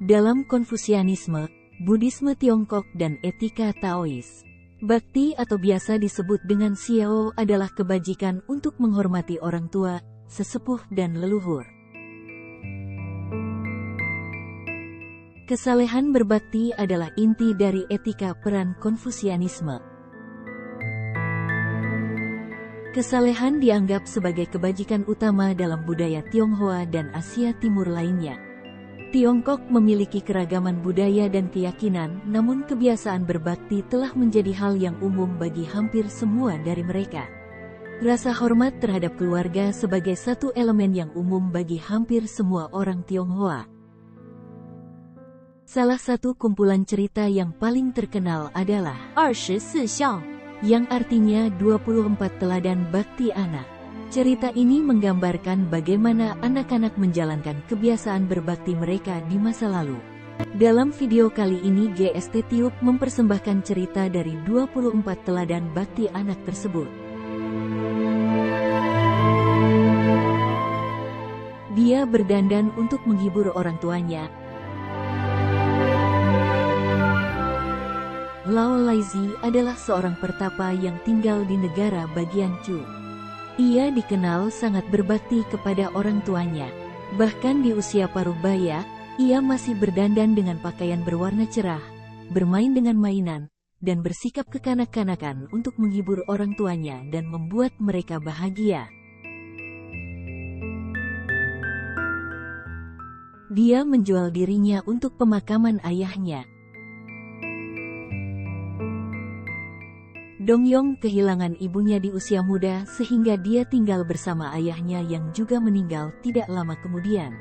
dalam Konfusianisme, Buddhisme Tiongkok dan etika Taois. Bakti atau biasa disebut dengan xiao adalah kebajikan untuk menghormati orang tua, sesepuh dan leluhur. Kesalehan berbakti adalah inti dari etika peran Konfusianisme. Kesalehan dianggap sebagai kebajikan utama dalam budaya Tionghoa dan Asia Timur lainnya. Tiongkok memiliki keragaman budaya dan keyakinan, namun kebiasaan berbakti telah menjadi hal yang umum bagi hampir semua dari mereka. Rasa hormat terhadap keluarga sebagai satu elemen yang umum bagi hampir semua orang Tionghoa. Salah satu kumpulan cerita yang paling terkenal adalah 24孝, yang artinya 24 teladan bakti anak. Cerita ini menggambarkan bagaimana anak-anak menjalankan kebiasaan berbakti mereka di masa lalu. Dalam video kali ini GST Tube mempersembahkan cerita dari 24 teladan bakti anak tersebut. Dia berdandan untuk menghibur orang tuanya. Lao Laizi adalah seorang pertapa yang tinggal di negara bagian Chu. Ia dikenal sangat berbakti kepada orang tuanya. Bahkan di usia paruh baya, ia masih berdandan dengan pakaian berwarna cerah, bermain dengan mainan, dan bersikap kekanak-kanakan untuk menghibur orang tuanya dan membuat mereka bahagia. Dia menjual dirinya untuk pemakaman ayahnya. Dongyong kehilangan ibunya di usia muda sehingga dia tinggal bersama ayahnya yang juga meninggal tidak lama kemudian.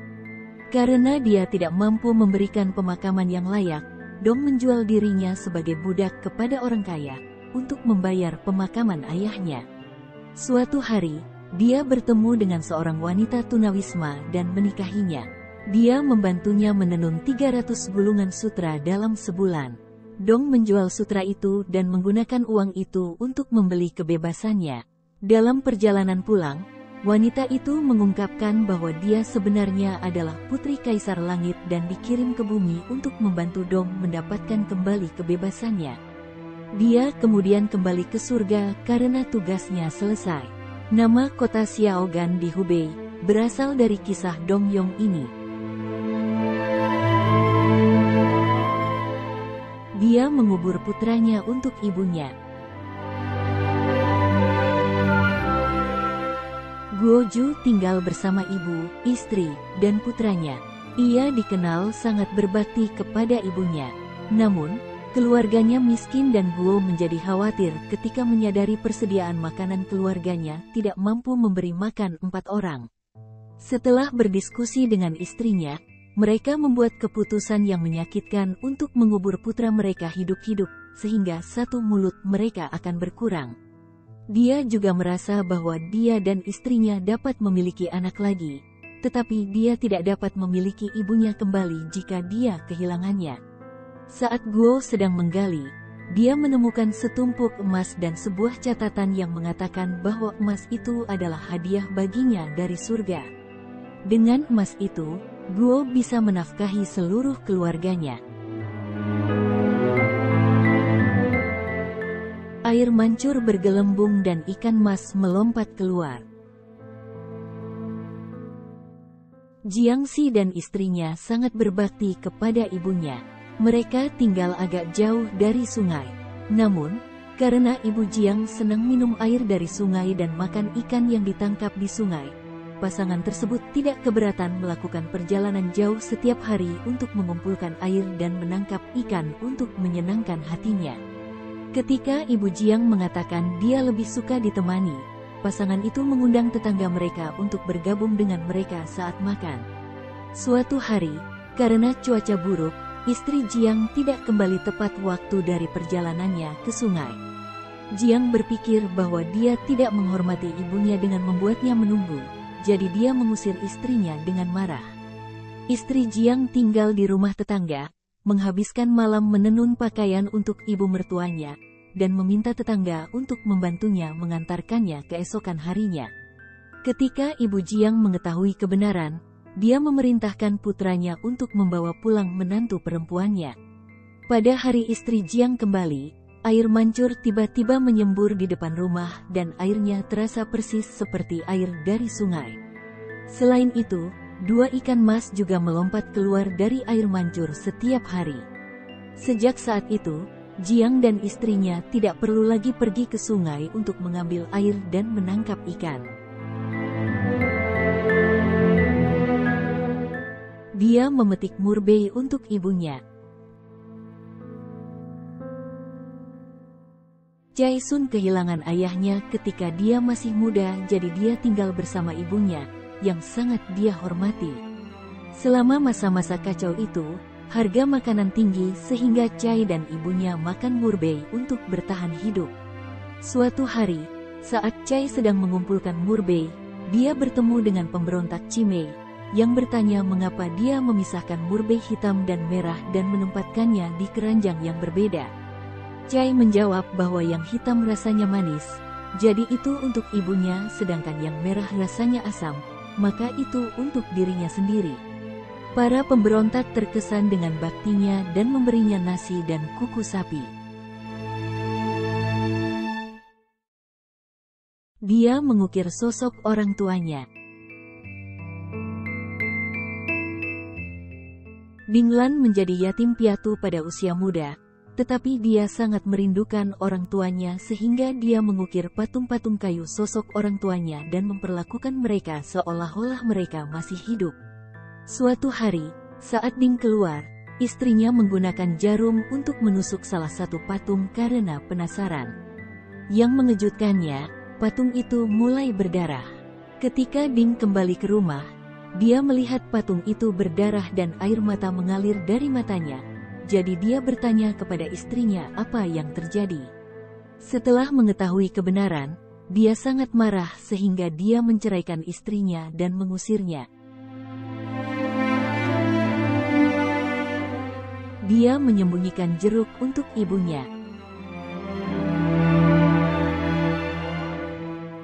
Karena dia tidak mampu memberikan pemakaman yang layak, Dong menjual dirinya sebagai budak kepada orang kaya untuk membayar pemakaman ayahnya. Suatu hari, dia bertemu dengan seorang wanita tunawisma dan menikahinya. Dia membantunya menenun 300 gulungan sutra dalam sebulan. Dong menjual sutra itu dan menggunakan uang itu untuk membeli kebebasannya. Dalam perjalanan pulang, wanita itu mengungkapkan bahwa dia sebenarnya adalah putri Kaisar Langit dan dikirim ke bumi untuk membantu Dong mendapatkan kembali kebebasannya. Dia kemudian kembali ke surga karena tugasnya selesai. Nama kota Xiaogan di Hubei berasal dari kisah Dongyong ini. Dia mengubur putranya untuk ibunya. Guoju tinggal bersama ibu, istri, dan putranya. Ia dikenal sangat berbakti kepada ibunya. Namun, keluarganya miskin dan Guo menjadi khawatir ketika menyadari persediaan makanan keluarganya tidak mampu memberi makan 4 orang. Setelah berdiskusi dengan istrinya, mereka membuat keputusan yang menyakitkan untuk mengubur putra mereka hidup-hidup, sehingga satu mulut mereka akan berkurang. Dia juga merasa bahwa dia dan istrinya dapat memiliki anak lagi, tetapi dia tidak dapat memiliki ibunya kembali jika dia kehilangannya. Saat Guo sedang menggali, dia menemukan setumpuk emas dan sebuah catatan yang mengatakan bahwa emas itu adalah hadiah baginya dari surga. Dengan emas itu, Guo bisa menafkahi seluruh keluarganya. Air mancur bergelembung dan ikan mas melompat keluar. Jiangxi dan istrinya sangat berbakti kepada ibunya. Mereka tinggal agak jauh dari sungai. Namun, karena ibu Jiang senang minum air dari sungai dan makan ikan yang ditangkap di sungai, pasangan tersebut tidak keberatan melakukan perjalanan jauh setiap hari untuk mengumpulkan air dan menangkap ikan untuk menyenangkan hatinya. Ketika ibu Jiang mengatakan dia lebih suka ditemani, pasangan itu mengundang tetangga mereka untuk bergabung dengan mereka saat makan. Suatu hari, karena cuaca buruk, istri Jiang tidak kembali tepat waktu dari perjalanannya ke sungai. Jiang berpikir bahwa dia tidak menghormati ibunya dengan membuatnya menunggu. Jadi dia mengusir istrinya dengan marah. Istri Jiang tinggal di rumah tetangga, menghabiskan malam menenun pakaian untuk ibu mertuanya, dan meminta tetangga untuk membantunya mengantarkannya keesokan harinya. Ketika ibu Jiang mengetahui kebenaran, dia memerintahkan putranya untuk membawa pulang menantu perempuannya. Pada hari istri Jiang kembali, air mancur tiba-tiba menyembur di depan rumah dan airnya terasa persis seperti air dari sungai. Selain itu, 2 ikan mas juga melompat keluar dari air mancur setiap hari. Sejak saat itu, Jiang dan istrinya tidak perlu lagi pergi ke sungai untuk mengambil air dan menangkap ikan. Dia memetik murbei untuk ibunya. Cai Sun kehilangan ayahnya ketika dia masih muda, jadi dia tinggal bersama ibunya, yang sangat dia hormati. Selama masa-masa kacau itu, harga makanan tinggi sehingga Cai dan ibunya makan murbei untuk bertahan hidup. Suatu hari, saat Cai sedang mengumpulkan murbei, dia bertemu dengan pemberontak Cimei, yang bertanya mengapa dia memisahkan murbei hitam dan merah dan menempatkannya di keranjang yang berbeda. Cai menjawab bahwa yang hitam rasanya manis, jadi itu untuk ibunya, sedangkan yang merah rasanya asam, maka itu untuk dirinya sendiri. Para pemberontak terkesan dengan baktinya dan memberinya nasi dan kuku sapi. Dia mengukir sosok orang tuanya. Dinglan menjadi yatim piatu pada usia muda, tetapi dia sangat merindukan orang tuanya sehingga dia mengukir patung-patung kayu sosok orang tuanya dan memperlakukan mereka seolah-olah mereka masih hidup. Suatu hari, saat Ding keluar, istrinya menggunakan jarum untuk menusuk salah satu patung karena penasaran. Yang mengejutkannya, patung itu mulai berdarah. Ketika Ding kembali ke rumah, dia melihat patung itu berdarah dan air mata mengalir dari matanya. Jadi dia bertanya kepada istrinya apa yang terjadi. Setelah mengetahui kebenaran, dia sangat marah sehingga dia menceraikan istrinya dan mengusirnya. Dia menyembunyikan jeruk untuk ibunya.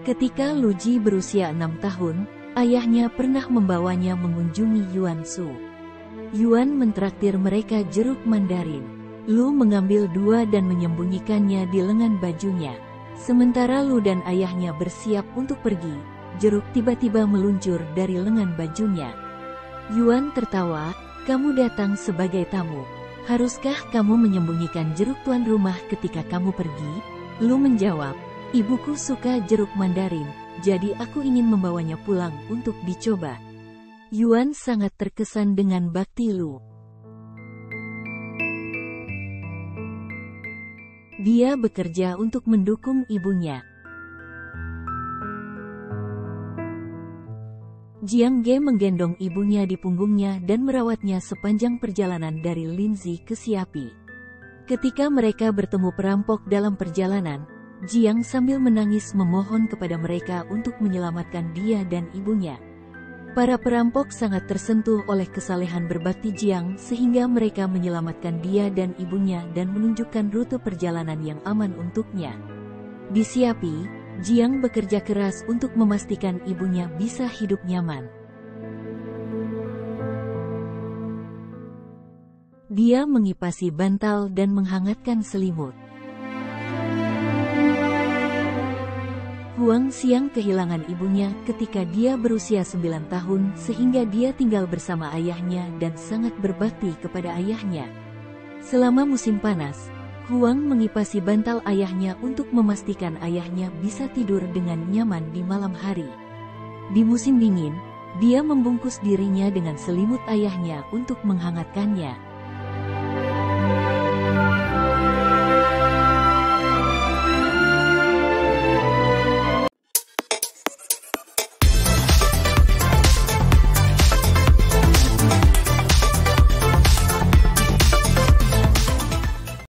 Ketika Lu Ji berusia 6 tahun, ayahnya pernah membawanya mengunjungi Yuan Shu. Yuan mentraktir mereka jeruk mandarin. Lu mengambil 2 dan menyembunyikannya di lengan bajunya. Sementara Lu dan ayahnya bersiap untuk pergi, jeruk tiba-tiba meluncur dari lengan bajunya. Yuan tertawa, "Kamu datang sebagai tamu. Haruskah kamu menyembunyikan jeruk tuan rumah ketika kamu pergi?" Lu menjawab, "Ibuku suka jeruk mandarin, jadi aku ingin membawanya pulang untuk dicoba." Yuan sangat terkesan dengan bakti Lu. Dia bekerja untuk mendukung ibunya. Jiang Ge menggendong ibunya di punggungnya dan merawatnya sepanjang perjalanan dari Linzi ke Siapi. Ketika mereka bertemu perampok dalam perjalanan, Jiang sambil menangis memohon kepada mereka untuk menyelamatkan dia dan ibunya. Para perampok sangat tersentuh oleh kesalehan berbakti Jiang sehingga mereka menyelamatkan dia dan ibunya dan menunjukkan rute perjalanan yang aman untuknya. Di Siapi, Jiang bekerja keras untuk memastikan ibunya bisa hidup nyaman. Dia mengipasi bantal dan menghangatkan selimut. Huang Xiang kehilangan ibunya ketika dia berusia 9 tahun sehingga dia tinggal bersama ayahnya dan sangat berbakti kepada ayahnya. Selama musim panas, Huang mengipasi bantal ayahnya untuk memastikan ayahnya bisa tidur dengan nyaman di malam hari. Di musim dingin, dia membungkus dirinya dengan selimut ayahnya untuk menghangatkannya.